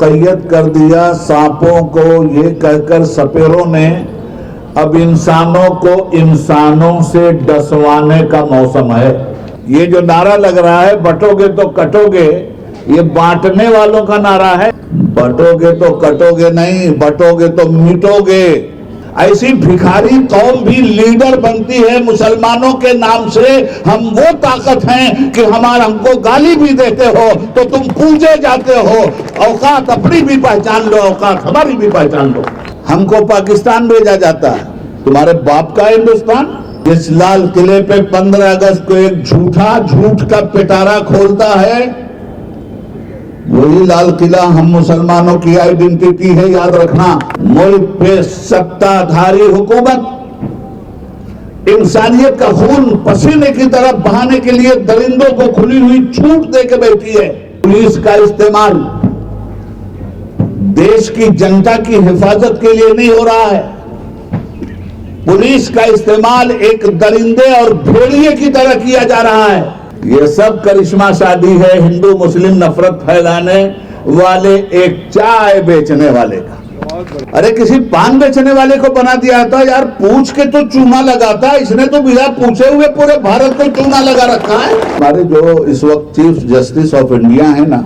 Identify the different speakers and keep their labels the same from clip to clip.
Speaker 1: कैद कर दिया सांपों को, ये कहकर सपेरों ने अब इंसानों को इंसानों से डसवाने का मौसम है। ये जो नारा लग रहा है बटोगे तो कटोगे, ये बांटने वालों का नारा है। बटोगे तो कटोगे नहीं, बटोगे तो मिटोगे। ऐसी भिखारी कौम भी लीडर बनती है मुसलमानों के नाम से। हम वो ताकत हैं कि हमको गाली भी देते हो तो तुम पूजे जाते हो। औकात अपनी भी पहचान लो, औकात हमारी भी पहचान लो। हमको पाकिस्तान भेजा जाता है, तुम्हारे बाप का हिंदुस्तान। जिस लाल किले पे 15 अगस्त को एक झूठ का पिटारा खोलता है, वही लाल किला हम मुसलमानों की आइडेंटिटी है, याद रखना। मुल्क पे सत्ताधारी हुकूमत इंसानियत का खून पसीने की तरफ बहाने के लिए दरिंदों को खुली हुई छूट दे के बैठी है। पुलिस का इस्तेमाल देश की जनता की हिफाजत के लिए नहीं हो रहा है। पुलिस का इस्तेमाल एक दरिंदे और भेड़िए की तरह किया जा रहा है। ये सब करिश्मा शादी है हिंदू मुस्लिम नफरत फैलाने वाले एक चाय बेचने वाले का। अरे किसी पान बेचने वाले को बना दिया था यार, पूछ के तो चूना लगाता। इसने तो बिना पूछे हुए पूरे भारत को चूना लगा रखा है। हमारे जो इस वक्त चीफ जस्टिस ऑफ इंडिया है ना,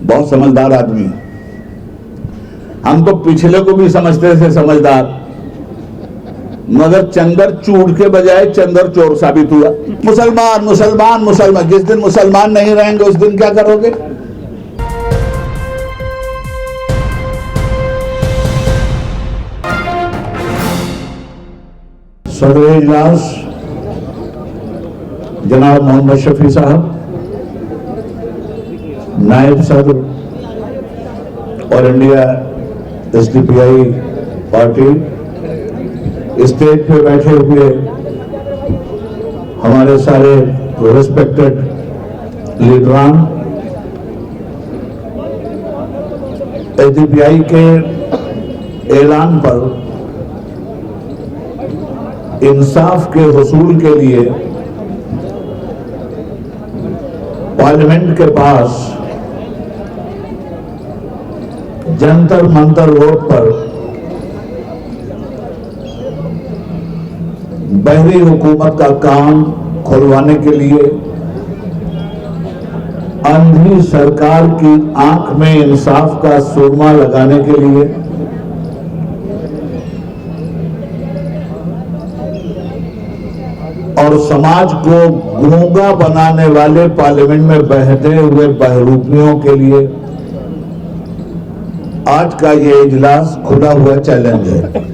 Speaker 1: बहुत समझदार आदमी है। हम तो पिछले को भी समझते थे समझदार, मगर चंदर चूड़ के बजाय चंदर चोर साबित हुआ। मुसलमान मुसलमान मुसलमान, जिस दिन मुसलमान नहीं रहेंगे उस दिन क्या करोगे? सदर इजलास जनाब मोहम्मद शफी साहब, नायब सदर और इंडिया SDPI पार्टी, स्टेज पे बैठे हुए हमारे सारे रिस्पेक्टेड लीडरान, SDPI के ऐलान पर इंसाफ के हुसूल के लिए पार्लियामेंट के पास जंतर मंतर रोड पर बहरी हुकूमत का काम खुलवाने के लिए, अंधी सरकार की आंख में इंसाफ का सुरमा लगाने के लिए और समाज को गूंगा बनाने वाले पार्लियामेंट में बहते हुए बहरूपियों के लिए आज का ये इजलास खुला हुआ चैलेंज है।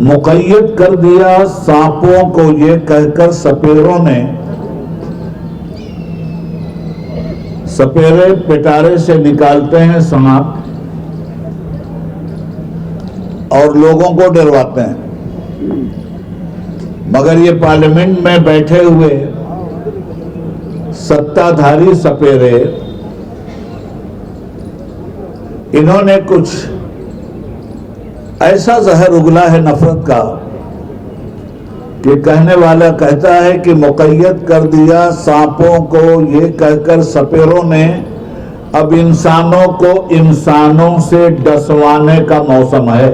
Speaker 1: मुक़य्यद कर दिया सांपों को, ये कहकर सपेरों ने, सपेरे पिटारे से निकालते हैं सांप और लोगों को डरवाते हैं, मगर ये पार्लियामेंट में बैठे हुए सत्ताधारी सपेरे, इन्होंने कुछ ऐसा जहर उगला है नफरत का कि कहने वाला कहता है कि मुक़य्यद कर दिया सांपों को, ये कहकर सपेरों ने अब इंसानों को इंसानों से डसवाने का मौसम है।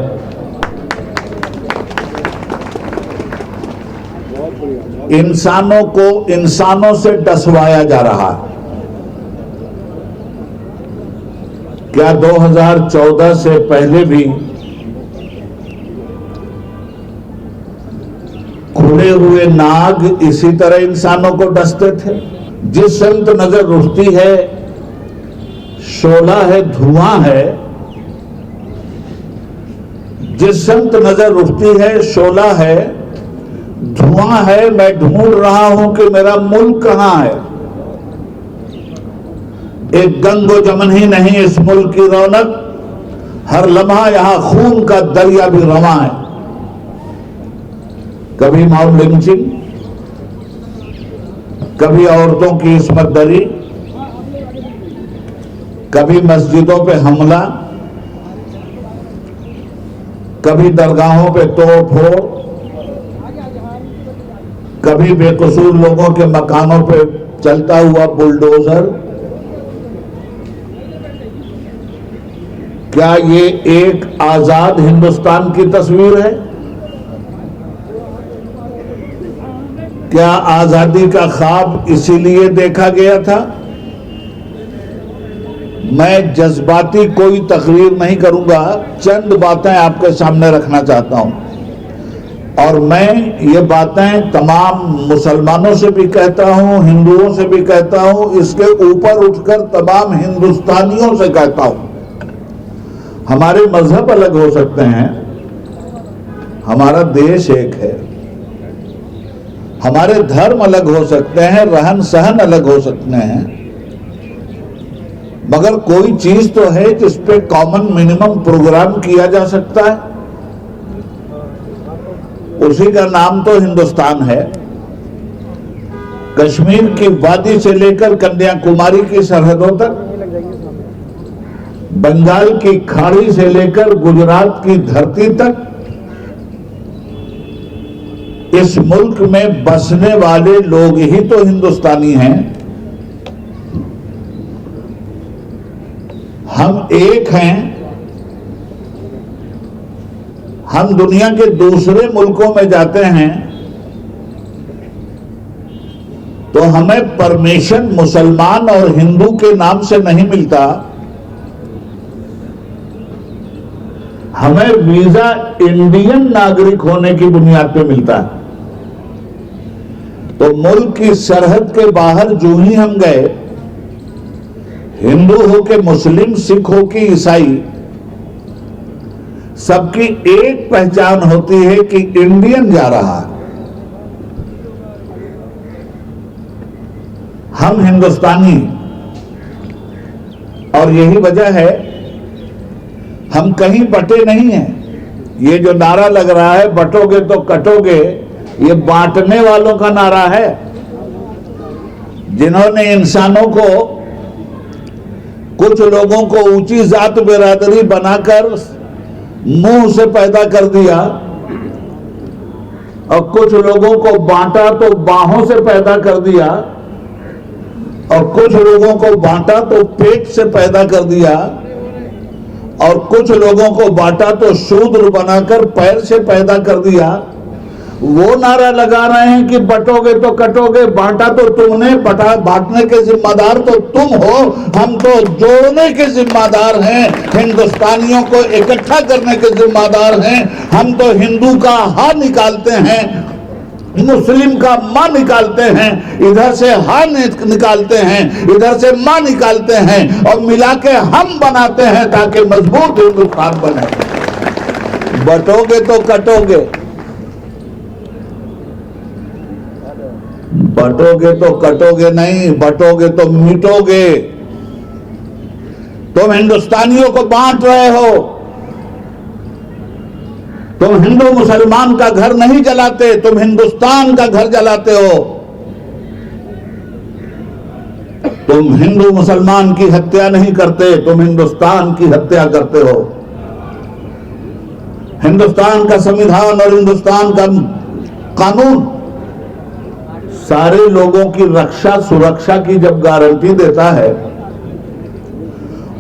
Speaker 1: इंसानों को इंसानों से डसवाया जा रहा है। क्या 2014 से पहले भी खुले हुए नाग इसी तरह इंसानों को डसते थे? जिस संत नजर रुकती है शोला है धुआं है, जिस संत नजर रुकती है शोला है धुआं है, मैं ढूंढ रहा हूं कि मेरा मुल्क कहां है। एक गंगो जमन ही नहीं इस मुल्क की रौनक, हर लम्हा यहां खून का दरिया भी रवां है। कभी मॉब लिंचिंग, कभी औरतों की इस्मत दरी, कभी मस्जिदों पे हमला, कभी दरगाहों पे तोड़ फोड़, कभी बेकसूर लोगों के मकानों पे चलता हुआ बुलडोजर, क्या ये एक आजाद हिंदुस्तान की तस्वीर है? क्या आजादी का ख्वाब इसीलिए देखा गया था? मैं जज्बाती कोई तकरीर नहीं करूंगा, चंद बातें आपके सामने रखना चाहता हूं। और मैं ये बातें तमाम मुसलमानों से भी कहता हूं, हिंदुओं से भी कहता हूं, इसके ऊपर उठकर तमाम हिंदुस्तानियों से कहता हूं। हमारे मजहब अलग हो सकते हैं, हमारा देश एक है। हमारे धर्म अलग हो सकते हैं, रहन सहन अलग हो सकते हैं, मगर कोई चीज तो है जिस पे कॉमन मिनिमम प्रोग्राम किया जा सकता है, उसी का नाम तो हिंदुस्तान है। कश्मीर की वादी से लेकर कन्याकुमारी की सरहदों तक, बंगाल की खाड़ी से लेकर गुजरात की धरती तक, इस मुल्क में बसने वाले लोग ही तो हिंदुस्तानी हैं। हम एक हैं। हम दुनिया के दूसरे मुल्कों में जाते हैं तो हमें परमिशन मुसलमान और हिंदू के नाम से नहीं मिलता, हमें वीजा इंडियन नागरिक होने की बुनियाद पे मिलता है। तो मुल्क की सरहद के बाहर जो ही हम गए, हिंदू हो के मुस्लिम, सिख हो के ईसाई, सबकी एक पहचान होती है कि इंडियन जा रहा है। हम हिंदुस्तानी, और यही वजह है हम कहीं बटे नहीं हैं। ये जो नारा लग रहा है बटोगे तो कटोगे, ये बांटने वालों का नारा है, जिन्होंने इंसानों को, कुछ लोगों को ऊंची जात बिरादरी बनाकर मुंह से पैदा कर दिया और कुछ लोगों को बांटा तो बाहों से पैदा कर दिया और कुछ लोगों को बांटा तो पेट से पैदा कर दिया और कुछ लोगों को बांटा तो शूद्र बनाकर पैर से पैदा कर दिया। वो नारा लगा रहे हैं कि बटोगे तो कटोगे, बांटा तो तुमने, बांटने के जिम्मेदार तो तुम हो, हम तो जोड़ने के जिम्मेदार हैं, हिंदुस्तानियों को इकट्ठा करने के जिम्मेदार हैं। हम तो हिंदू का हा निकालते हैं, मुस्लिम का मां निकालते हैं, इधर से हा निकालते हैं, इधर से मां निकालते हैं और मिला के हम बनाते हैं ताकि मजबूत हिंदुस्तान बने। बटोगे तो कटोगे, बटोगे तो कटोगे नहीं, बटोगे तो मिटोगे। तुम हिंदुस्तानियों को बांट रहे हो। तुम हिंदू मुसलमान का घर नहीं जलाते, तुम हिंदुस्तान का घर जलाते हो। तुम हिंदू मुसलमान की हत्या नहीं करते, तुम हिंदुस्तान की हत्या करते हो। हिंदुस्तान का संविधान और हिंदुस्तान का कानून सारे लोगों की रक्षा सुरक्षा की जब गारंटी देता है,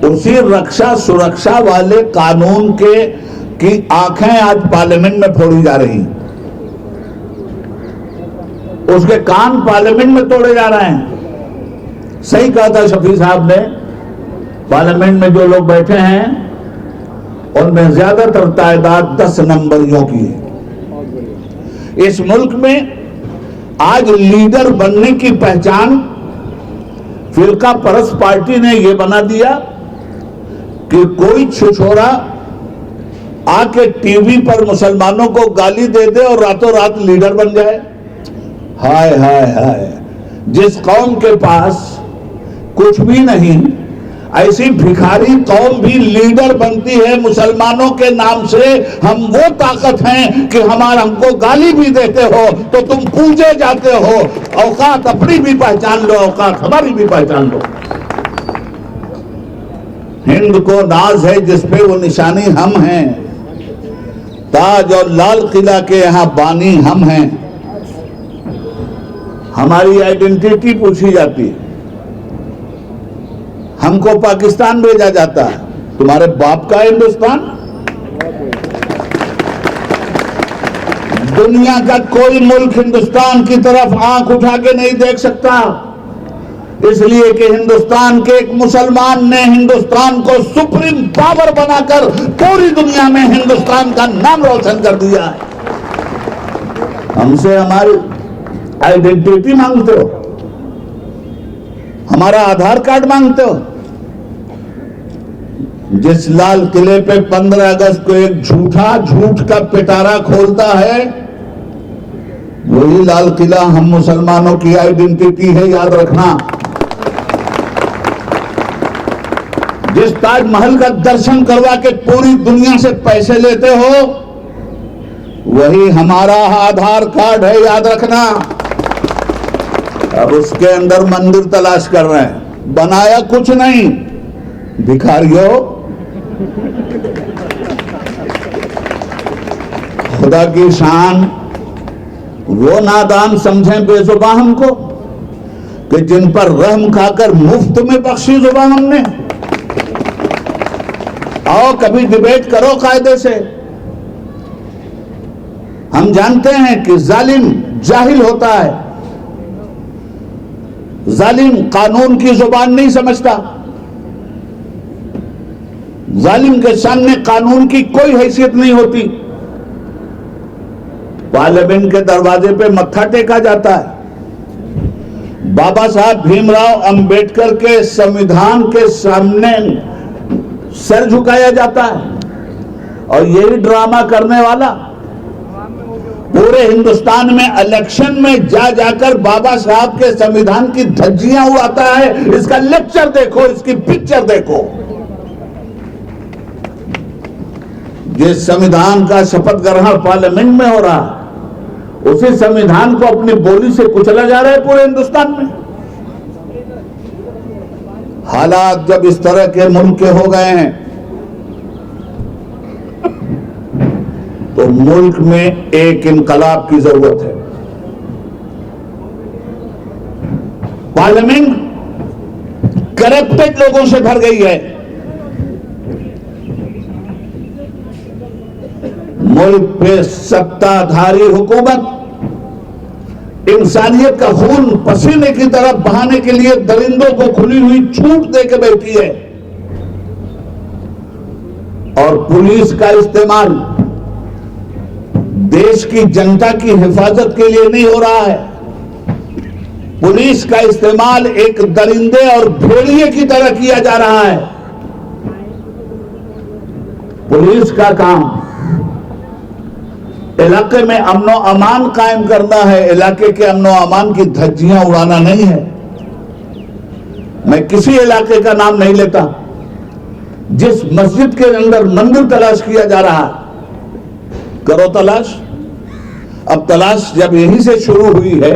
Speaker 1: उसी रक्षा सुरक्षा वाले कानून की आंखें आज पार्लियामेंट में फोड़ी जा रही, उसके कान पार्लियामेंट में तोड़े जा रहे हैं। सही कहा था शफी साहब ने, पार्लियामेंट में जो लोग बैठे हैं उनमें ज्यादातर तादाद 10 नंबरियों की है। इस मुल्क में आज लीडर बनने की पहचान फिरका परस्त पार्टी ने यह बना दिया कि कोई छिछोरा आके टीवी पर मुसलमानों को गाली दे दे और रातों रात लीडर बन जाए। हाय हाय हाय, जिस कौम के पास कुछ भी नहीं, ऐसी भिखारी कौम भी लीडर बनती है मुसलमानों के नाम से। हम वो ताकत हैं कि हमको गाली भी देते हो तो तुम पूजे जाते हो। औकात अपनी भी पहचान लो, औकात हमारी भी पहचान लो। हिंद को नाज है जिस पे वो निशानी हम हैं, ताज और लाल किला के यहाँ बानी हम हैं। हमारी आइडेंटिटी पूछी जाती है, हमको पाकिस्तान भेजा जाता है, तुम्हारे बाप का हिंदुस्तान? दुनिया का कोई मुल्क हिंदुस्तान की तरफ आंख उठा के नहीं देख सकता, इसलिए कि हिंदुस्तान के एक मुसलमान ने हिंदुस्तान को सुप्रीम पावर बनाकर पूरी दुनिया में हिंदुस्तान का नाम रोशन कर दिया है। हमसे हमारी आइडेंटिटी मांगते हो, हमारा आधार कार्ड मांगते हो। जिस लाल किले पे 15 अगस्त को एक झूठ का पिटारा खोलता है, वही लाल किला हम मुसलमानों की आइडेंटिटी है, याद रखना। जिस ताजमहल का दर्शन करवा के पूरी दुनिया से पैसे लेते हो, वही हमारा आधार कार्ड है, याद रखना। अब उसके अंदर मंदिर तलाश कर रहे हैं, बनाया कुछ नहीं, भिखारियों। खुदा की शान वो नादान समझें बेजुबान हमको कि जिन पर रहम खाकर मुफ्त में बख्शी जुबान हमने। आओ कभी डिबेट करो कायदे से। हम जानते हैं कि जालिम जाहिल होता है, जालिम कानून की जुबान नहीं समझता, जालिम के सामने कानून की कोई हैसियत नहीं होती। पार्लियामेंट के दरवाजे पे मत्था टेका जाता है। बाबा साहब भीमराव अंबेडकर के संविधान के सामने सर झुकाया जाता है। और यही ड्रामा करने वाला पूरे हिंदुस्तान में इलेक्शन में जाकर बाबा साहब के संविधान की धज्जियां उड़ाता है। इसका लेक्चर देखो, इसकी पिक्चर देखो। जिस संविधान का शपथ ग्रहण पार्लियामेंट में हो रहा है, उसी संविधान को अपनी बोली से कुचला जा रहा है पूरे हिंदुस्तान में। हालात जब इस तरह के मुल्क के हो गए हैं, तो मुल्क में एक इनकलाब की जरूरत है। पार्लियामेंट करप्टेड लोगों से भर गई है। मुल्क पे सत्ताधारी हुकूमत इंसानियत का खून पसीने की तरफ बहाने के लिए दरिंदों को खुली हुई छूट देकर बैठी है। और पुलिस का इस्तेमाल देश की जनता की हिफाजत के लिए नहीं हो रहा है। पुलिस का इस्तेमाल एक दरिंदे और भेड़िए की तरह किया जा रहा है। पुलिस का काम इलाके में अमनो अमान कायम करना है, इलाके के अमनो अमान की धज्जियां उड़ाना नहीं है। मैं किसी इलाके का नाम नहीं लेता। जिस मस्जिद के अंदर मंदिर तलाश किया जा रहा है, करो तलाश। अब तलाश जब यहीं से शुरू हुई है,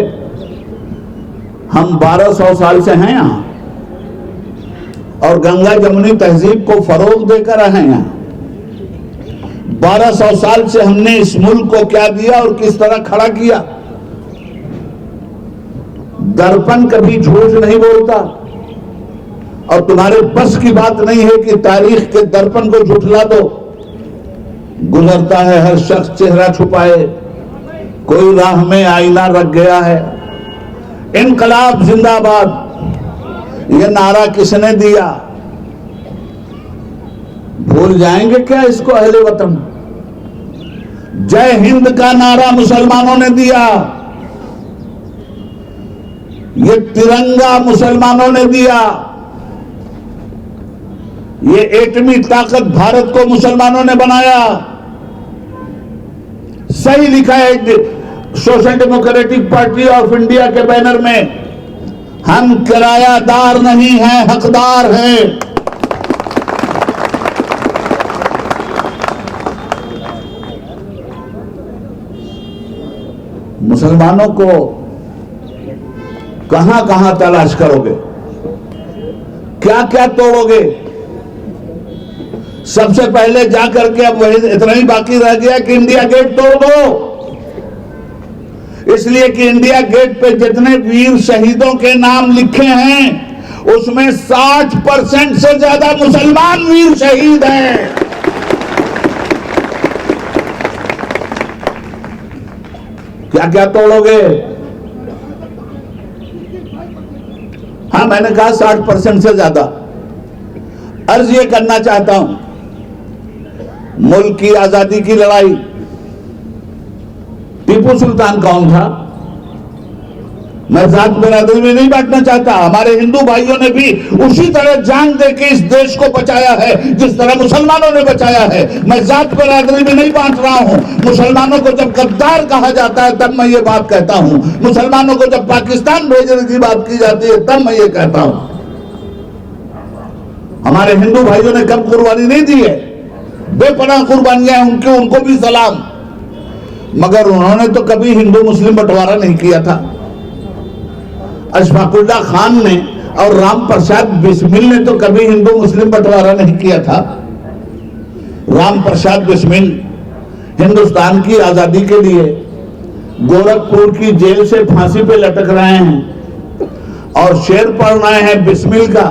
Speaker 1: हम 1200 साल से हैं यहां और गंगा जमुनी तहजीब को फरोग देकर रहे हैं यहां। 1200 साल से हमने इस मुल्क को क्या दिया और किस तरह खड़ा किया। दर्पण कभी झूठ नहीं बोलता और तुम्हारे बस की बात नहीं है कि तारीख के दर्पण को झूठला दो। गुजरता है हर शख्स चेहरा छुपाए, कोई राह में आईना रख गया है। इनकलाब जिंदाबाद ये नारा किसने दिया? भूल जाएंगे क्या इसको अहले वतन? जय हिंद का नारा मुसलमानों ने दिया, ये तिरंगा मुसलमानों ने दिया, ये एटमी ताकत भारत को मुसलमानों ने बनाया। सही लिखा है social democratic party of India के बैनर में, हम किरायादार नहीं हैं, हकदार हैं। मुसलमानों को कहां कहां तलाश करोगे, क्या क्या तोड़ोगे? सबसे पहले जाकर के अब वही इतना ही बाकी रह गया कि इंडिया गेट तोड़ दो। इसलिए कि इंडिया गेट पे जितने वीर शहीदों के नाम लिखे हैं उसमें 60% से ज्यादा मुसलमान वीर शहीद हैं। क्या क्या तोड़ोगे? हाँ, मैंने कहा 60% से ज्यादा। अर्ज ये करना चाहता हूं, मुल्क की आजादी की लड़ाई, टीपू सुल्तान कौन था? मैं जात बिरादरी में नहीं बांटना चाहता। हमारे हिंदू भाइयों ने भी उसी तरह जान दे के इस देश को बचाया है जिस तरह मुसलमानों ने बचाया है। मैं जात बिरादरी में नहीं बांट रहा हूं। मुसलमानों को जब गद्दार कहा जाता है तब मैं ये बात कहता हूं। मुसलमानों को जब पाकिस्तान भेजने की बात की जाती है तब मैं ये कहता हूं। हमारे हिंदू भाइयों ने कम कुर्बानी नहीं दी है, बेपनाह कुर्बानियां हैं उनको भी सलाम। मगर उन्होंने तो कभी हिंदू मुस्लिम बंटवारा नहीं किया था। अशफाकुल्ला खान ने और राम प्रसाद बिस्मिल ने तो कभी हिंदू मुस्लिम बंटवारा नहीं किया था। राम प्रसाद बिस्मिल हिंदुस्तान की आजादी के लिए गोरखपुर की जेल से फांसी पे लटक रहे हैं और शेर पढ़ रहे हैं बिस्मिल का।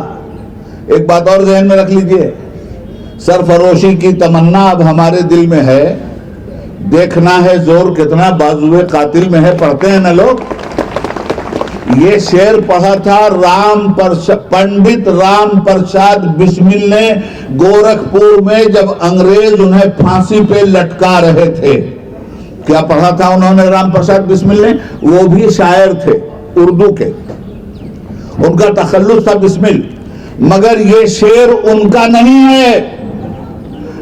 Speaker 1: एक बात और ध्यान में रख लीजिए, सरफरोशी की तमन्ना अब हमारे दिल में है, देखना है जोर कितना बाजुए कातिल में है। पढ़ते हैं ना लोग। ये शेर पढ़ा था पंडित राम प्रसाद बिस्मिल ने गोरखपुर में जब अंग्रेज उन्हें फांसी पे लटका रहे थे। क्या पढ़ा था उन्होंने राम प्रसाद बिस्मिल ने? वो भी शायर थे उर्दू के, उनका तखल्लुस था बिस्मिल। मगर ये शेर उनका नहीं है,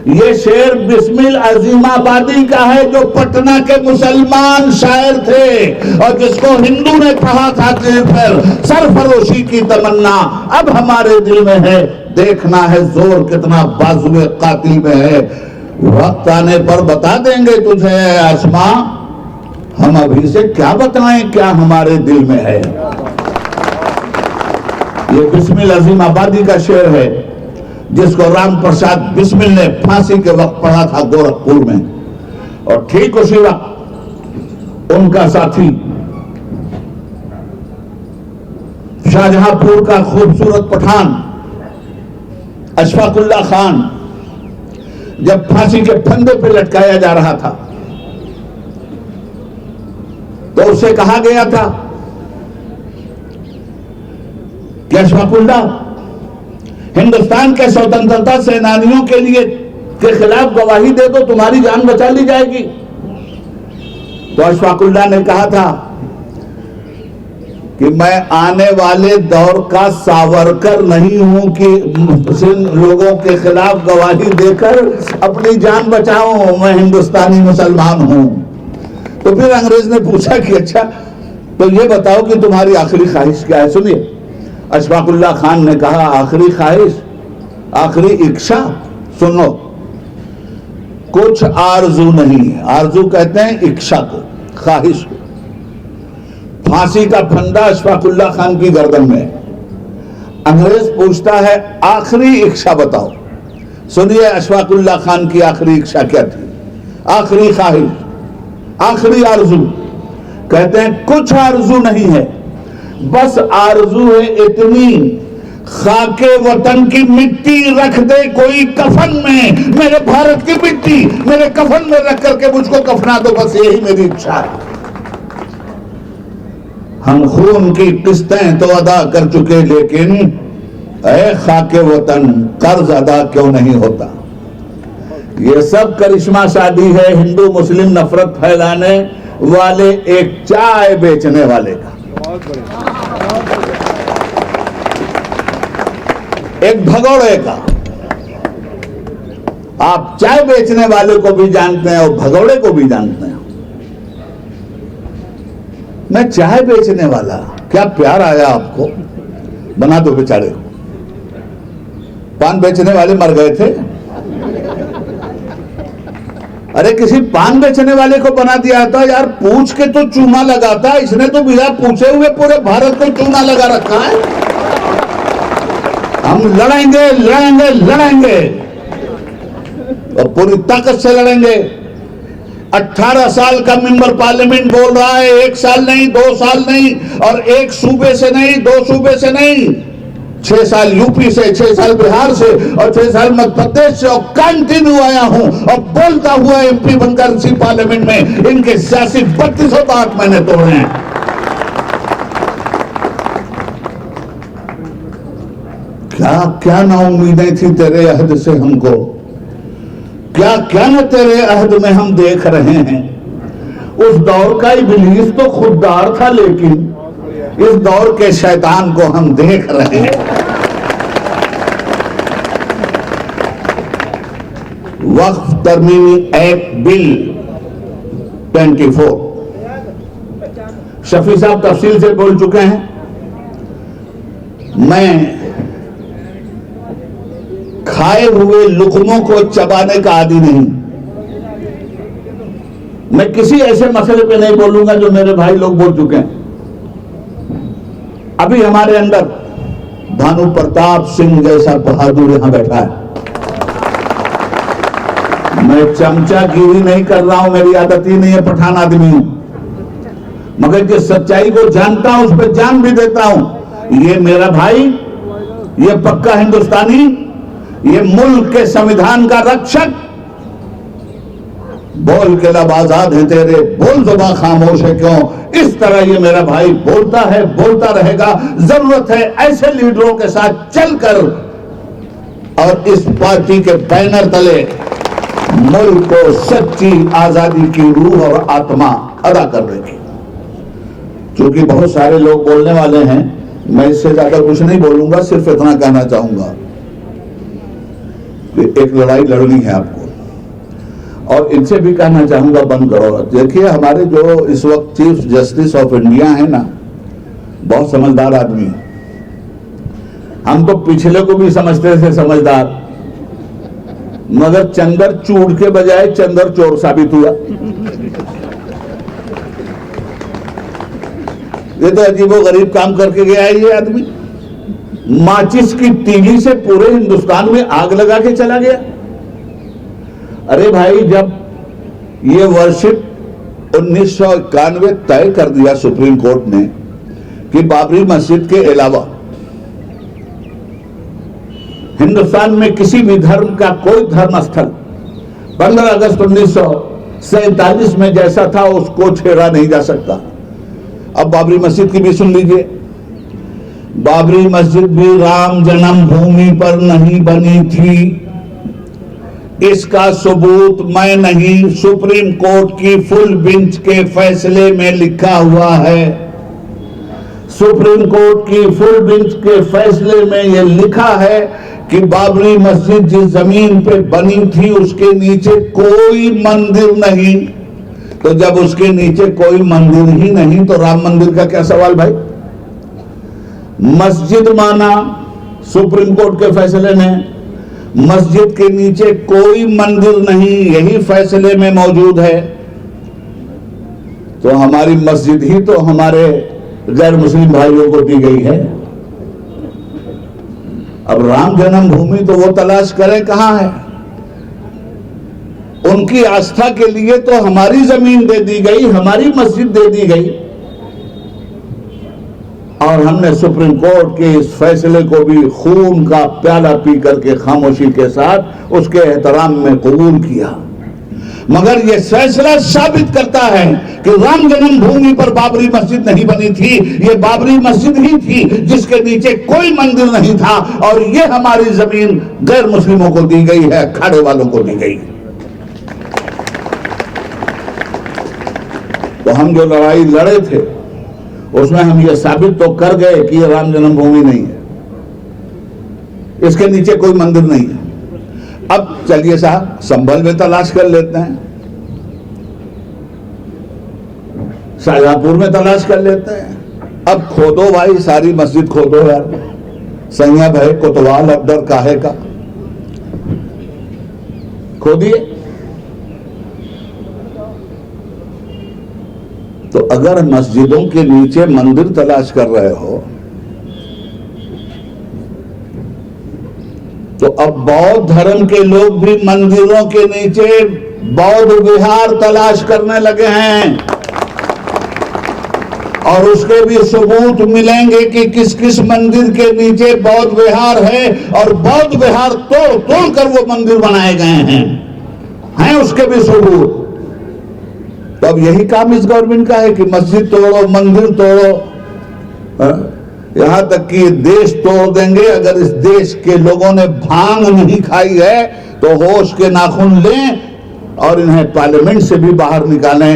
Speaker 1: ये शेर बिस्मिल अजीमाबादी का है जो पटना के मुसलमान शायर थे और जिसको हिंदू ने कहा था कि फिर सरफरोशी की तमन्ना अब हमारे दिल में है, देखना है जोर कितना बाजुए कातिल में है। वक्त आने पर बता देंगे तुझे आसमा, हम अभी से क्या बताएं क्या हमारे दिल में है। ये बिस्मिल अजीमाबादी का शेर है जिसको राम प्रसाद बिस्मिल ने फांसी के वक्त पढ़ा था गोरखपुर में। और ठीक उसी वक्त उनका साथी शाहजहांपुर का खूबसूरत पठान अशफाकुल्ला खान जब फांसी के फंदे पे लटकाया जा रहा था तो उसे कहा गया था कि अशफाकुल्ला, हिंदुस्तान के स्वतंत्रता सेनानियों के लिए के खिलाफ गवाही दे दो, तुम्हारी जान बचा ली जाएगी। तो अशफाकुल्ला ने कहा था कि मैं आने वाले दौर का सावरकर नहीं हूं कि लोगों के खिलाफ गवाही देकर अपनी जान बचाऊं, मैं हिंदुस्तानी मुसलमान हूं। तो फिर अंग्रेज ने पूछा कि अच्छा तो ये बताओ कि तुम्हारी आखिरी ख्वाहिश क्या है। सुनिए, अशफाकुल्ला खान ने कहा आखिरी ख्वाहिश, आखिरी इच्छा सुनो, कुछ आरजू नहीं है। आरजू कहते हैं इच्छा को, ख्वाहिश को। फांसी का फंदा अशफाकुल्ला खान की गर्दन में। अंग्रेज पूछता है आखिरी इच्छा बताओ। सुनिए अशफाकुल्ला खान की आखिरी इच्छा क्या थी, आखिरी ख्वाहिश, आखिरी आरजू। कहते हैं कुछ आरजू नहीं है, बस आरजू है इतनी, खाके वतन की मिट्टी रख दे कोई कफन में, मेरे भारत की मिट्टी मेरे कफन में रख करके मुझको कफना दो, बस यही मेरी इच्छा है। हम खून की किस्तें तो अदा कर चुके, लेकिन ऐ खाके वतन कर्ज अदा क्यों नहीं होता। ये सब करिश्मा शादी है हिंदू मुस्लिम नफरत फैलाने वाले एक चाय बेचने वाले का, एक भगोड़े का। आप चाय बेचने वाले को भी जानते हैं और भगोड़े को भी जानते हैं। मैं चाय बेचने वाला, क्या प्यार आया आपको? बना दो बेचारे को। पान बेचने वाले मर गए थे, अरे किसी पान बेचने वाले को बना दिया था यार, पूछ के तो चूना लगाता, इसने तो बिना पूछे हुए पूरे भारत को चूना लगा रखा है। हम लड़ेंगे लड़ेंगे लड़ेंगे और पूरी ताकत से लड़ेंगे। 18 साल का मेंबर पार्लियामेंट बोल रहा है, 1 साल नहीं, 2 साल नहीं, और एक सूबे से नहीं, 2 सूबे से नहीं, 6 साल यूपी से, 6 साल बिहार से और 6 साल मध्य प्रदेश से और कंटिन्यू आया हूं और बोलता हुआ एमपी बनकर इसी पार्लियामेंट में इनके सियासी 3200 बात मैंने तोड़े हैं। क्या क्या ना उम्मीदें थी तेरे अहद से हमको, क्या क्या ना तेरे अहद में हम देख रहे हैं। उस दौर का इब्लीस तो खुददार था, लेकिन इस दौर के शैतान को हम देख रहे हैं। वक्फ तरमीमी एक्ट बिल 24 शफी साहब तफसील से बोल चुके हैं। मैं खाए हुए लुकमों को चबाने का आदी नहीं। मैं किसी ऐसे मसले पे नहीं बोलूंगा जो मेरे भाई लोग बोल चुके हैं। अभी हमारे अंदर भानु प्रताप सिंह जैसा बहादुर यहां बैठा है। मैं चमचागिरी नहीं कर रहा हूं, मेरी आदत ही नहीं है, पठान आदमी हूं, मगर जिस सच्चाई को जानता हूं उस पर जान भी देता हूं। ये मेरा भाई, ये पक्का हिंदुस्तानी, ये मुल्क के संविधान का रक्षक, बोल के लब आजाद है तेरे, बोल जुबां खामोश है क्यों। इस तरह ये मेरा भाई बोलता है, बोलता रहेगा। जरूरत है ऐसे लीडरों के साथ चलकर और इस पार्टी के बैनर तले मुल्क को सच्ची आजादी की रूह और आत्मा अदा करने की। क्योंकि बहुत सारे लोग बोलने वाले हैं, मैं इससे ज्यादा कुछ नहीं बोलूंगा, सिर्फ इतना कहना चाहूंगा कि एक लड़ाई लड़नी है आपको, और इनसे भी कहना चाहूंगा बंद करो। देखिए, हमारे जो इस वक्त चीफ जस्टिस ऑफ इंडिया है ना, बहुत समझदार आदमी है। हम तो पिछले को भी समझते थे समझदार, मगर चंदर चूड़ के बजाय चंदर चोर साबित हुआ। ये तो अजीबो गरीब काम करके गया है ये आदमी। माचिस की तीली से पूरे हिंदुस्तान में आग लगा के चला गया। अरे भाई, जब ये वर्षिप 1991 तय कर दिया सुप्रीम कोर्ट ने कि बाबरी मस्जिद के अलावा हिंदुस्तान में किसी भी धर्म का कोई धर्म स्थल 15 अगस्त 1947 में जैसा था उसको छेड़ा नहीं जा सकता। अब बाबरी मस्जिद की भी सुन लीजिए। बाबरी मस्जिद भी राम जन्मभूमि पर नहीं बनी थी, इसका सबूत मैं नहीं, सुप्रीम कोर्ट की फुल बेंच के फैसले में लिखा हुआ है। सुप्रीम कोर्ट की फुल बेंच के फैसले में यह लिखा है कि बाबरी मस्जिद जिस जमीन पे बनी थी उसके नीचे कोई मंदिर नहीं। तो जब उसके नीचे कोई मंदिर ही नहीं तो राम मंदिर का क्या सवाल भाई। मस्जिद माना सुप्रीम कोर्ट के फैसले ने, मस्जिद के नीचे कोई मंदिर नहीं, यही फैसले में मौजूद है। तो हमारी मस्जिद ही तो हमारे गैर मुस्लिम भाइयों को दी गई है। अब राम जन्मभूमि तो वो तलाश करें कहां है। उनकी आस्था के लिए तो हमारी जमीन दे दी गई, हमारी मस्जिद दे दी गई, और हमने सुप्रीम कोर्ट के इस फैसले को भी खून का प्याला पी करके खामोशी के साथ उसके एहतराम में कबूल किया। मगर यह फैसला साबित करता है कि राम जन्मभूमि पर बाबरी मस्जिद नहीं बनी थी, यह बाबरी मस्जिद ही थी जिसके नीचे कोई मंदिर नहीं था, और यह हमारी जमीन गैर मुस्लिमों को दी गई है, अखाड़े वालों को दी गई। तो हम जो लड़ाई लड़े थे उसमें हम ये साबित तो कर गए कि ये राम जन्मभूमि नहीं है, इसके नीचे कोई मंदिर नहीं है। अब चलिए साहब संभल में तलाश कर लेते हैं, शाहजहांपुर में तलाश कर लेते हैं। अब खोदो भाई, सारी मस्जिद खोदो यार, सैया भाई कोतवाल अब डर काहे का, खोदिए। तो अगर मस्जिदों के नीचे मंदिर तलाश कर रहे हो तो अब बौद्ध धर्म के लोग भी मंदिरों के नीचे बौद्ध विहार तलाश करने लगे हैं। और उसके भी सबूत मिलेंगे कि किस किस मंदिर के नीचे बौद्ध विहार है और बौद्ध विहार तोड़ तोड़ कर वो मंदिर बनाए गए हैं उसके भी सबूत। तो अब यही काम इस गवर्नमेंट का है कि मस्जिद तोड़ो, मंदिर तोड़ो, यहां तक कि देश तोड़ देंगे। अगर इस देश के लोगों ने भांग नहीं खाई है तो होश के नाखून लें और इन्हें पार्लियामेंट से भी बाहर निकालें।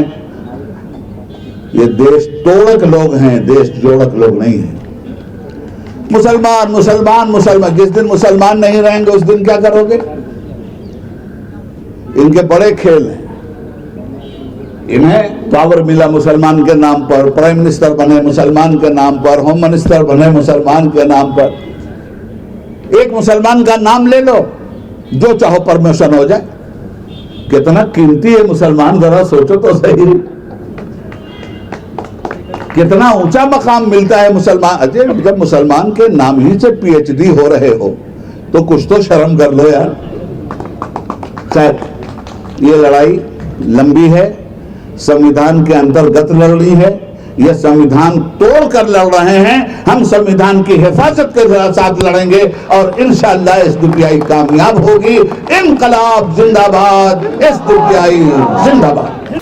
Speaker 1: ये देश तोड़क लोग हैं, देश जोड़क लोग नहीं हैं। मुसलमान मुसलमान मुसलमान, जिस दिन मुसलमान नहीं रहेंगे उस दिन क्या करोगे? इनके बड़े खेल हैं। इन्हें पावर मिला मुसलमान के नाम पर, प्राइम मिनिस्टर बने मुसलमान के नाम पर, होम मिनिस्टर बने मुसलमान के नाम पर। एक मुसलमान का नाम ले लो, जो चाहो परमिशन हो जाए। कितना कीमती है मुसलमान, जरा सोचो तो सही। कितना ऊंचा मकाम मिलता है मुसलमान। अजय, जब मुसलमान के नाम ही से पीएचडी हो रहे हो तो कुछ तो शर्म कर लो यार। खैर, ये लड़ाई लंबी है, संविधान के अंतर्गत लड़नी है। यह संविधान तोड़ कर लड़ रहे हैं, हम संविधान की हिफाजत के साथ लड़ेंगे और इंशाअल्लाह एसडीपीआई कामयाब होगी। इनकलाब जिंदाबाद, एसडीपीआई जिंदाबाद।